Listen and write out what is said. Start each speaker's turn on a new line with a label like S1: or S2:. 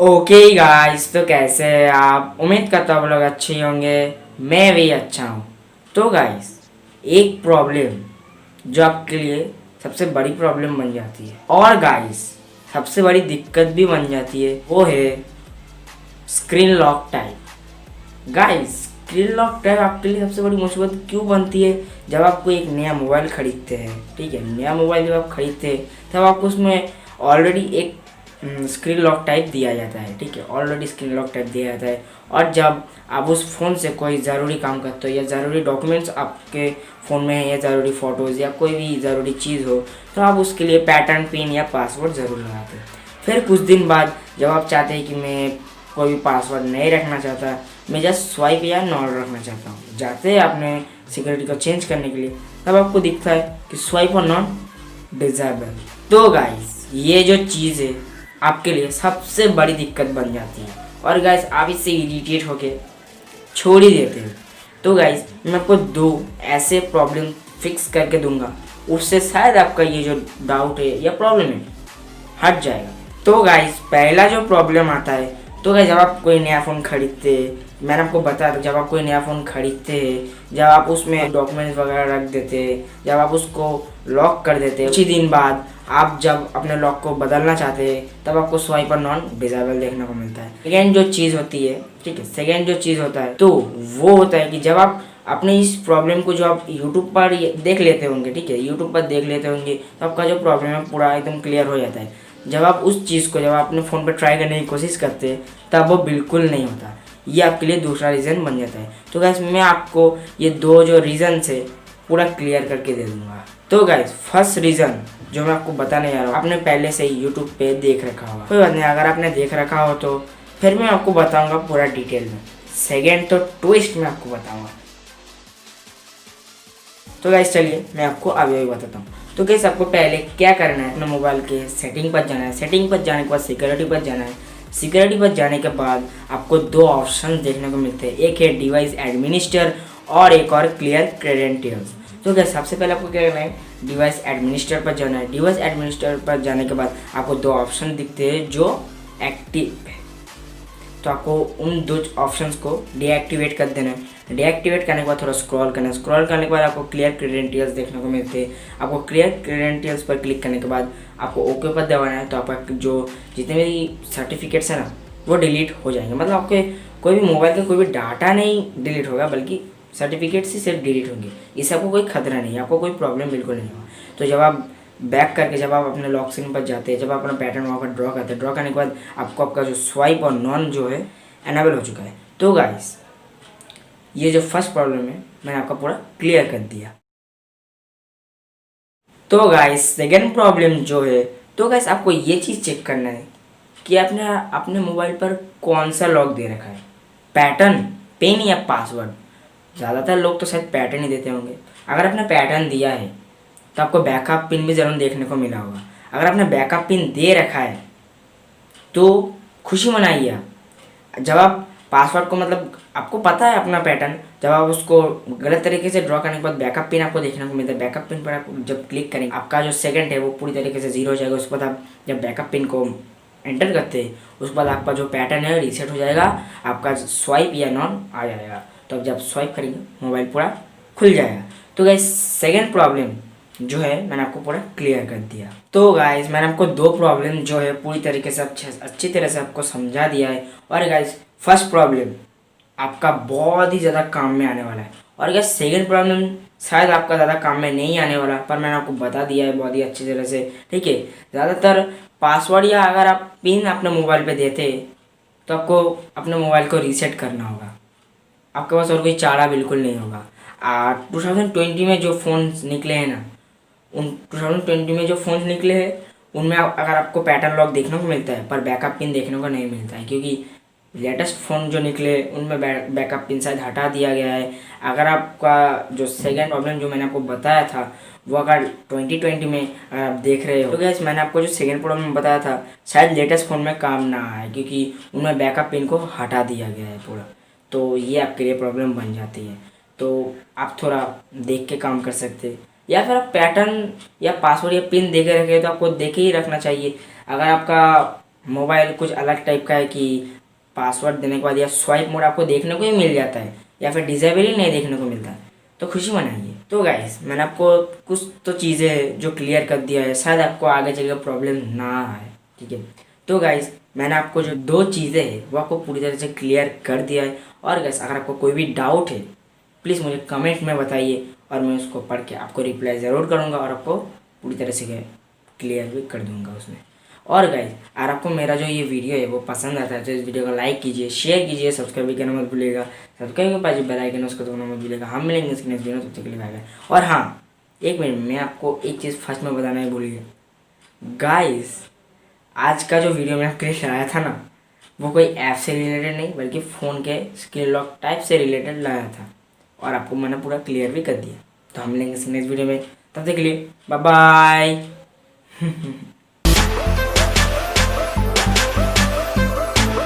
S1: Okay guys, तो कैसे हैं आप? उम्मीद करता हूँ आप लोग अच्छे ही होंगे। मैं भी अच्छा हूँ। तो गाइस, एक प्रॉब्लम जो आपके लिए सबसे बड़ी प्रॉब्लम बन जाती है और गाइस सबसे बड़ी दिक्कत भी बन जाती है, वो है screen lock time. Guys, screen lock time आपके लिए सबसे बड़ी मुसीबत क्यों बनती है? जब आपको एक नया मोबाइल खरीदते हैं, ठीक है, नया मोबाइल जब आप खरीदते हैं तब आपको उसमें ऑलरेडी एक स्क्रीन लॉक टाइप दिया जाता है, ठीक है, ऑलरेडी स्क्रीन लॉक टाइप दिया जाता है। और जब आप उस फ़ोन से कोई ज़रूरी काम करते हो या ज़रूरी डॉक्यूमेंट्स आपके फ़ोन में है या ज़रूरी फ़ोटोज़ या कोई भी ज़रूरी चीज़ हो, तो आप उसके लिए पैटर्न पिन या पासवर्ड ज़रूर लगाते हैं। फिर कुछ दिन बाद जब आप चाहते हैं कि मैं कोई भी पासवर्ड नहीं रखना चाहता, मैं जस्ट स्वाइप या नॉट रखना चाहता हूँ, जाते हैं आपने सिक्योरिटी को चेंज करने के लिए, तब आपको दिखता है कि स्वाइप और नॉट डिसेबल। तो गाइस, ये जो चीज़ है आपके लिए सबसे बड़ी दिक्कत बन जाती है और गाइस आप इससे इरिटेट होके छोड़ ही देते हैं। तो गाइस, मैं आपको दो ऐसे प्रॉब्लम फिक्स करके दूंगा, उससे शायद आपका ये जो डाउट है या प्रॉब्लम है हट जाएगा। तो गाइस, पहला जो प्रॉब्लम आता है, तो गाइस जब आप कोई नया फ़ोन खरीदते हैं, मैंने आपको बताया था, जब आप कोई नया फ़ोन खरीदते हैं, जब आप उसमें डॉक्यूमेंट्स वगैरह रख देते हैं, जब आप उसको लॉक कर देते हैं, कुछ ही दिन बाद आप जब अपने लॉक को बदलना चाहते हैं तब आपको स्वाइप और नॉन डिसेबल देखने को मिलता है। सेकेंड जो चीज़ होती है, ठीक है, सेकेंड जो चीज़ होता है तो वो होता है कि जब आप अपने इस प्रॉब्लम को जो आप यूट्यूब पर देख लेते होंगे, ठीक है, यूट्यूब पर देख लेते होंगे, तो आपका जो प्रॉब्लम है पूरा एकदम क्लियर हो जाता है। जब आप उस चीज़ को जब आप अपने फ़ोन पर ट्राई करने की कोशिश करते हैं तब वो बिल्कुल नहीं होता। ये आपके लिए दूसरा रीज़न बन जाता है। तो गैस, मैं आपको ये दो जो रीज़न है पूरा क्लियर करके दे दूँगा। तो गाइस, फर्स्ट रीज़न जो मैं आपको बताने जा रहा हूँ, आपने पहले से ही यूट्यूब पे देख रखा होगा, कोई बात नहीं, अगर आपने देख रखा हो तो फिर मैं आपको बताऊंगा पूरा डिटेल में। सेकेंड तो ट्विस्ट में आपको बताऊंगा। तो गाइस चलिए मैं आपको अभी बताता हूँ। तो गाइस, आपको पहले क्या करना है, अपने मोबाइल के सेटिंग पर जाना है। सेटिंग पर जाने के बाद सिक्योरिटी पर जाना है। सिक्योरिटी पर जाने के बाद आपको दो ऑप्शन देखने को मिलते हैं, एक है डिवाइस एडमिनिस्टर और एक और क्लियर क्रेडेंशियल्स। तो क्या सबसे पहले आपको क्या करना है, डिवाइस एडमिनिस्टर पर जाना है। डिवाइस एडमिनिस्टर पर जाने के बाद आपको दो ऑप्शन दिखते हैं जो एक्टिव है, तो आपको उन दो ऑप्शंस को डीएक्टिवेट कर देना है। डीएक्टिवेट करने के बाद थोड़ा स्क्रॉल करना है। स्क्रॉल करने के बाद आपको क्लियर क्रेडेंशियल्स देखने को मिलते हैं। आपको क्लियर क्रेडेंशियल्स पर क्लिक करने के बाद आपको ओके पर दबाना है, तो आपका जो जितने भी सर्टिफिकेट्स हैं ना वो डिलीट हो जाएंगे। मतलब आपके कोई भी मोबाइल का कोई भी डाटा नहीं डिलीट होगा, बल्कि सर्टिफिकेट्स ही सिर्फ डिलीट होंगे। इससे आपको कोई खतरा नहीं है, आपको कोई प्रॉब्लम बिल्कुल नहीं होगा। तो जब आप बैक करके जब आप अपने लॉक स्क्रीन पर जाते हैं, जब आप अपना पैटर्न वहाँ पर ड्रॉ करते हैं, ड्रॉ करने के बाद आपको आपका जो स्वाइप और नॉन जो है एनेबल हो चुका है। तो गाइस, ये जो फर्स्ट प्रॉब्लम है मैंने आपका पूरा क्लियर कर दिया। तो गाइस, सेकेंड प्रॉब्लम जो है, तो गाइस आपको ये चीज़ चेक करना है कि आपने अपने मोबाइल पर कौन सा लॉक दे रखा है, पैटर्न, पिन या पासवर्ड। ज़्यादातर लोग तो शायद पैटर्न ही देते होंगे। अगर आपने पैटर्न दिया है तो आपको बैकअप पिन भी ज़रूर देखने को मिला होगा। अगर आपने बैकअप पिन दे रखा है तो खुशी मनाइए आप। जब आप पासवर्ड को, मतलब आपको पता है अपना पैटर्न, जब आप उसको गलत तरीके से ड्रॉ करने के बाद बैकअप पिन आपको देखने को मिलता है। बैकअप पिन पर आप जब क्लिक करेंगे, आपका जो सेकंड है वो पूरी तरीके से जीरो हो जाएगा। उसके बाद आप जब बैकअप पिन को एंटर करते हैं, उसके बाद आपका जो पैटर्न है रीसेट हो जाएगा, आपका स्वाइप या नॉन आ जाएगा। तो अब जब स्वाइप करेंगे मोबाइल पूरा खुल जाएगा। तो गाइस, सेकेंड प्रॉब्लम जो है मैंने आपको पूरा क्लियर कर दिया। तो गाइस, मैंने आपको दो प्रॉब्लम जो है पूरी तरीके से अच्छी तरह से आपको समझा दिया है। और गाइस, फर्स्ट प्रॉब्लम आपका बहुत ही ज़्यादा काम में आने वाला है और गाइस सेकेंड प्रॉब्लम शायद आपका ज़्यादा काम में नहीं आने वाला, पर मैंने आपको बता दिया है बहुत ही अच्छी तरह से, ठीक है। ज़्यादातर पासवर्ड या अगर आप पिन अपने मोबाइल पे देते तो आपको अपने मोबाइल को रीसेट करना होगा, आपके पास और कोई चारा बिल्कुल नहीं होगा। 2020 में जो फ़ोन निकले हैं ना, उन 2020 में जो फ़ोन निकले हैं उनमें अगर आपको पैटर्न लॉक देखने को मिलता है पर बैकअप पिन देखने को नहीं मिलता है, क्योंकि लेटेस्ट फ़ोन जो निकले उनमें बैकअप पिन शायद हटा दिया गया है। अगर आपका जो सेकेंड प्रॉब्लम जो मैंने आपको बताया था वो अगर 2020 में अगर आप देख रहे हो, तो गैस मैंने आपको जो सेकेंड प्रॉब्लम बताया था शायद लेटेस्ट फ़ोन में काम ना आए, क्योंकि उनमें बैकअप पिन को हटा दिया गया है पूरा। तो ये आपके लिए प्रॉब्लम बन जाती है। तो आप थोड़ा देख के काम कर सकते हैं, या फिर आप पैटर्न या पासवर्ड या पिन दे के रखे तो आपको देखे ही रखना चाहिए। अगर आपका मोबाइल कुछ अलग टाइप का है कि पासवर्ड देने के बाद या स्वाइप मोड आपको देखने को ही मिल जाता है या फिर डिसेबल ही नहीं देखने को मिलता है, तो खुशी मनाइए। तो गाइस मैंने आपको कुछ तो चीज़ें जो क्लियर कर दिया है, शायद आपको आगे चलकर प्रॉब्लम ना आए, ठीक है। तो गाइस मैंने आपको जो 2 चीज़ें हैं वो आपको पूरी तरह से क्लियर कर दिया है। और गाइस अगर आपको कोई भी डाउट है प्लीज़ मुझे कमेंट में बताइए और मैं उसको पढ़ के आपको रिप्लाई ज़रूर करूँगा और आपको पूरी तरह से क्लियर भी कर दूँगा उसमें। और गाइस अगर आपको मेरा जो ये वीडियो है वो पसंद आता है तो इस वीडियो को लाइक कीजिए, शेयर कीजिए, सब्सक्राइब भी करना मत भूलिएगा। सब्सक्राइब के पास जो बेल आइकन है उसको दबाना मत भूलिएगा। हम मिलेंगे इसके नेक्स्ट वीडियो में, तब तक के लिए बाय बाय। और हाँ, एक मिनट, मैं आपको एक चीज़ फर्स्ट में बताना ही भूल गया गाइस, आज का जो वीडियो मैं आपके लिए लाया था ना, वो कोई ऐप से रिलेटेड नहीं बल्कि फ़ोन के स्क्रीन लॉक टाइप से रिलेटेड लाया था और आपको मैंने पूरा क्लियर भी कर दिया। तो हम मिलेंगे इसके नेक्स्ट वीडियो में, तब तक के लिए बाय बाय।